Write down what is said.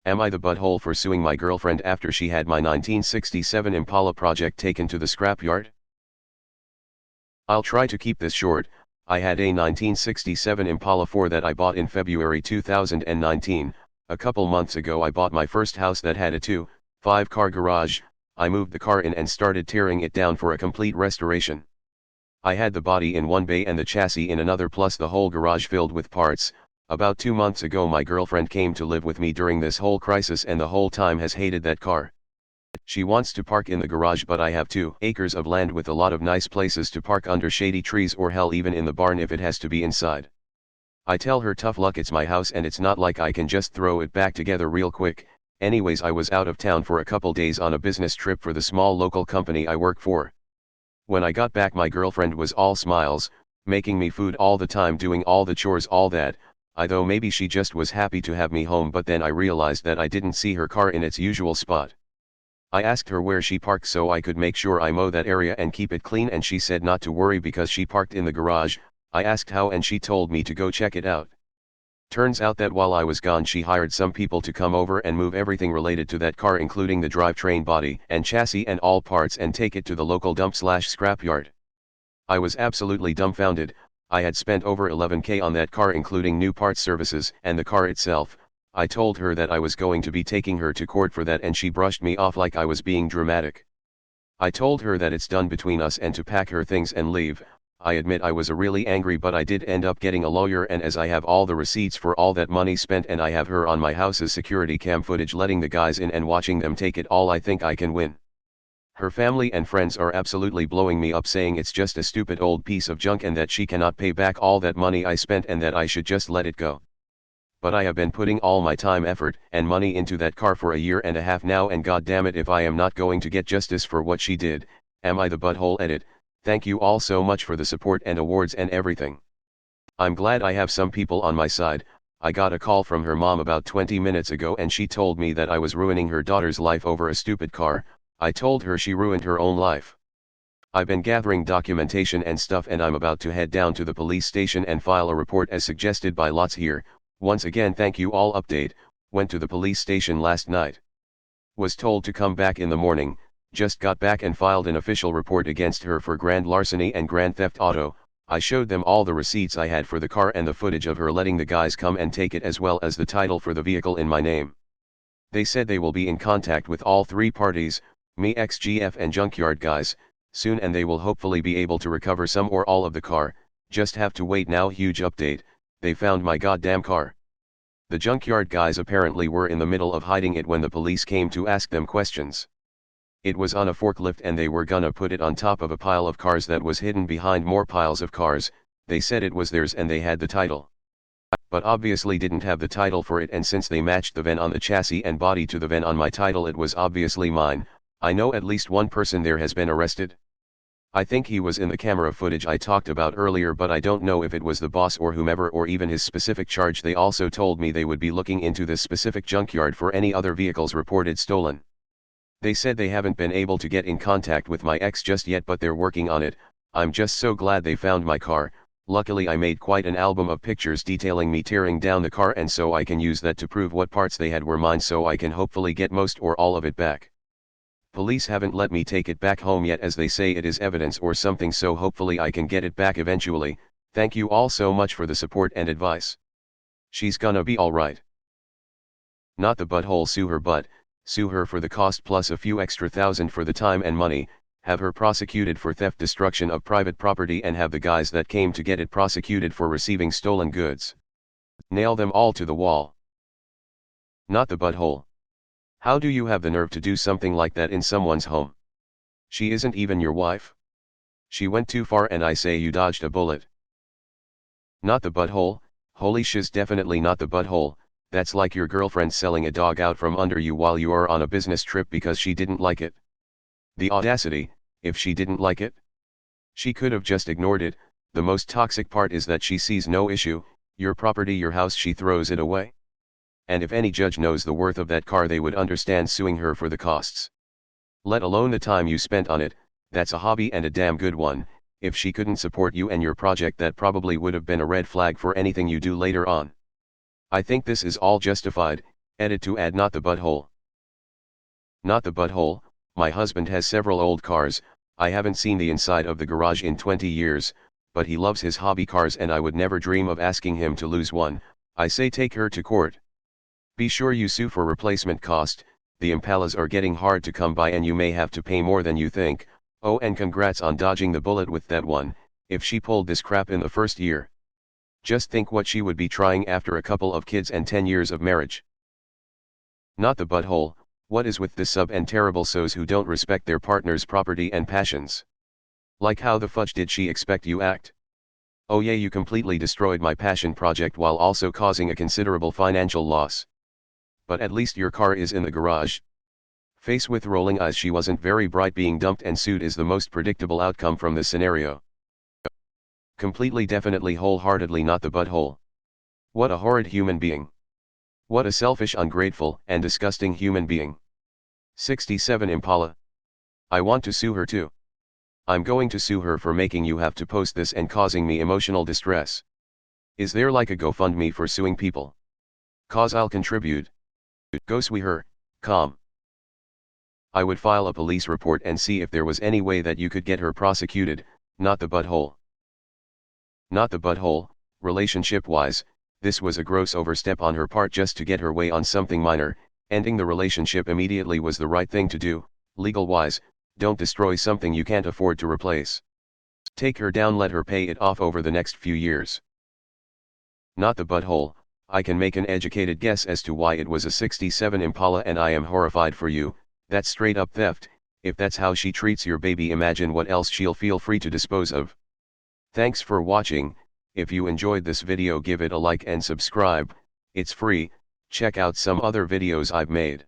Am I the butthole for suing my girlfriend after she had my 1967 Impala project taken to the scrapyard? I'll try to keep this short. I had a 1967 Impala 4 that I bought in February 2019. A couple months ago I bought my first house that had a 2.5 car garage. I moved the car in and started tearing it down for a complete restoration. I had the body in one bay and the chassis in another, plus the whole garage filled with parts. About 2 months ago my girlfriend came to live with me during this whole crisis and the whole time has hated that car. She wants to park in the garage, but I have 2 acres of land with a lot of nice places to park under shady trees, or hell even in the barn if it has to be inside. I tell her tough luck, it's my house and it's not like I can just throw it back together real quick. Anyways, I was out of town for a couple days on a business trip for the small local company I work for. When I got back my girlfriend was all smiles, making me food all the time, doing all the chores, all that. I thought maybe she just was happy to have me home, but then I realized that I didn't see her car in its usual spot. I asked her where she parked so I could make sure I mow that area and keep it clean, and she said not to worry because she parked in the garage. I asked how and she told me to go check it out. Turns out that while I was gone she hired some people to come over and move everything related to that car, including the drivetrain, body and chassis and all parts, and take it to the local dump/scrapyard. I was absolutely dumbfounded. I had spent over $11,000 on that car, including new parts, services, and the car itself. I told her that I was going to be taking her to court for that and she brushed me off like I was being dramatic. I told her that it's done between us and to pack her things and leave. I admit I was really angry, but I did end up getting a lawyer, and as I have all the receipts for all that money spent and I have her on my house's security cam footage letting the guys in and watching them take it all, I think I can win. Her family and friends are absolutely blowing me up, saying it's just a stupid old piece of junk and that she cannot pay back all that money I spent and that I should just let it go. But I have been putting all my time, effort, and money into that car for a year and a half now, and god damn it if I am not going to get justice for what she did. Am I the butthole? Edit. Thank you all so much for the support and awards and everything. I'm glad I have some people on my side. I got a call from her mom about 20 minutes ago and she told me that I was ruining her daughter's life over a stupid car. I told her she ruined her own life. I've been gathering documentation and stuff and I'm about to head down to the police station and file a report as suggested by Lots here. Once again thank you all. Update: went to the police station last night. Was told to come back in the morning. Just got back and filed an official report against her for grand larceny and grand theft auto. I showed them all the receipts I had for the car and the footage of her letting the guys come and take it, as well as the title for the vehicle in my name. They said they will be in contact with all 3 parties, me, XGF and junkyard guys, soon, and they will hopefully be able to recover some or all of the car. Just have to wait now. Huge update: they found my goddamn car. The junkyard guys apparently were in the middle of hiding it when the police came to ask them questions. It was on a forklift and they were gonna put it on top of a pile of cars that was hidden behind more piles of cars. They said it was theirs and they had the title, but obviously didn't have the title for it, and since they matched the VIN on the chassis and body to the VIN on my title, it was obviously mine. I know at least one person there has been arrested. I think he was in the camera footage I talked about earlier, but I don't know if it was the boss or whomever or even his specific charge. They also told me they would be looking into this specific junkyard for any other vehicles reported stolen. They said they haven't been able to get in contact with my ex just yet, but they're working on it. I'm just so glad they found my car. Luckily I made quite an album of pictures detailing me tearing down the car, and so I can use that to prove what parts they had were mine, so I can hopefully get most or all of it back. Police haven't let me take it back home yet, as they say it is evidence or something, so hopefully I can get it back eventually. Thank you all so much for the support and advice. She's gonna be alright. Not the butthole sue her, but sue her for the cost plus a few extra thousand for the time and money, have her prosecuted for theft, destruction of private property, and have the guys that came to get it prosecuted for receiving stolen goods. Nail them all to the wall. Not the butthole. How do you have the nerve to do something like that in someone's home? She isn't even your wife. She went too far, and I say you dodged a bullet. Not the butthole. Holy shiz, definitely not the butthole. That's like your girlfriend selling a dog out from under you while you are on a business trip because she didn't like it. The audacity. If she didn't like it, she could have just ignored it. The most toxic part is that she sees no issue. Your property, your house, she throws it away. And if any judge knows the worth of that car, they would understand suing her for the costs. Let alone the time you spent on it. That's a hobby, and a damn good one. If she couldn't support you and your project, that probably would have been a red flag for anything you do later on. I think this is all justified. Edit to add not the butthole. Not the butthole. My husband has several old cars. I haven't seen the inside of the garage in 20 years, but he loves his hobby cars and I would never dream of asking him to lose one. I say take her to court. Be sure you sue for replacement cost. The Impalas are getting hard to come by and you may have to pay more than you think. Oh, and congrats on dodging the bullet with that one. If she pulled this crap in the first year, just think what she would be trying after a couple of kids and 10 years of marriage. Not the butthole. What is with this sub and terrible sows who don't respect their partner's property and passions? Like how the fudge did she expect you act? Oh yeah, you completely destroyed my passion project while also causing a considerable financial loss. But at least your car is in the garage. Face with rolling eyes, she wasn't very bright. Being dumped and sued is the most predictable outcome from this scenario. Completely, definitely, wholeheartedly not the butthole. What a horrid human being. What a selfish, ungrateful, and disgusting human being. 67 Impala. I want to sue her too. I'm going to sue her for making you have to post this and causing me emotional distress. Is there like a GoFundMe for suing people? Cause I'll contribute. Go sue her, calm. I would file a police report and see if there was any way that you could get her prosecuted, not the butthole. Not the butthole. Relationship-wise, this was a gross overstep on her part just to get her way on something minor. Ending the relationship immediately was the right thing to do. Legal-wise, don't destroy something you can't afford to replace. Take her down, let her pay it off over the next few years. Not the butthole. I can make an educated guess as to why it was a 67 Impala and I am horrified for you. That's straight up theft. If that's how she treats your baby, imagine what else she'll feel free to dispose of. Thanks for watching. If you enjoyed this video, give it a like and subscribe. It's free. Check out some other videos I've made.